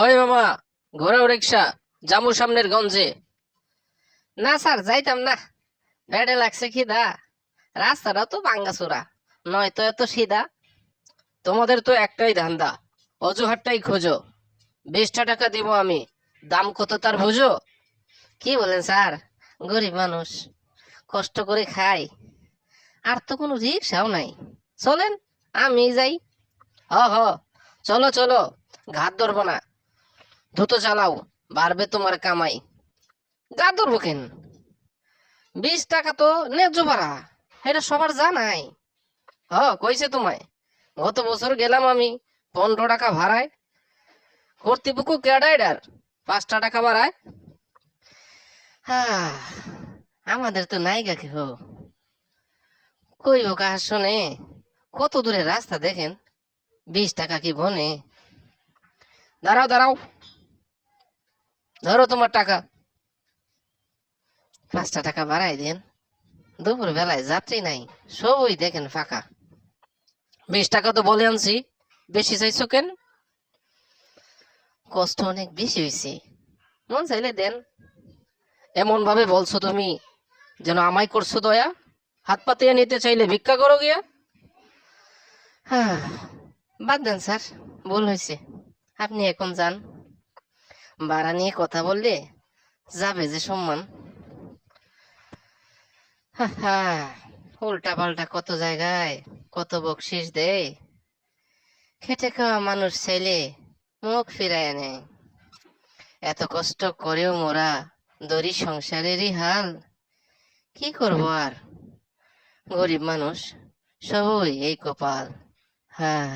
ওই মামা, ঘোড়াও রিক্সা, জামু সামনের গঞ্জে। না স্যার, যাইতাম না। পেটে লাগছে খিদা। রাস্তাটা তো ভাঙ্গাচোরা, নয়তো এত সিধা। তোমাদের তো একটাই ধান্দা, অজুহাতটাই খোঁজো। 20টা টাকা দিব আমি, দাম কত তার বুঝো? কি বলেন স্যার? গরিব মানুষ, কষ্ট করে খাই, আর তো কোনো রিক্সাও নাই। চলেন, আমি যাই। হ হ, চলো চলো, ঘাত ধরবো না, দ্রুত চালাও, বাড়বে তোমার কামাই। গা ধরবো কেন? 20 টাকা তো ন্যায্য ভাড়া, এটা সবার জানাই। হ, কইছে তোমায়? গত বছর গেলাম আমি 15 টাকা ভাড়ায়, কর্তৃপক্ষ ক্যাডাইডার 5টা টাকা বাড়ায়। হ্যাঁ, আমাদের তো নায়িকা কেহ কইব কাহার শোনে। কত দূরে রাস্তা দেখেন, 20 টাকা কি বনে? দাঁড়াও দাঁড়াও, ধরো তোমার টাকা। 5টা টাকা বাড়াই দেন। দুপুর বেলায় যাত্রী নাই, সবই দেখেন ফাঁকা। 20 টাকা তো বলে আনছি, বেশি চাইছো কেন? কষ্ট অনেক বেশি হয়েছে, মন চাইলে দেন। এমন ভাবে বলছো তুমি যেন আমায় করছো দয়া। হাত পাতিয়ে নিতে চাইলে ভিক্ষা করো গিয়া। হ্যাঁ, বাদ দেন স্যার, ভুল হয়েছে। আপনি এখন যান, ভাড়া নিয়ে কথা বললে যাবে যে সম্মান। হ্যাঁ, উল্টা পাল্টা কত জায়গায় কত বকশিস দেয়। খেটে খাওয়া মানুষ চাইলে মুখ ফিরায় নেয়। এত কষ্ট করেও মোরা দরি সংসারেরই হাল। কি করব আর, গরিব মানুষ, সবই এই কপাল। হ্যাঁ।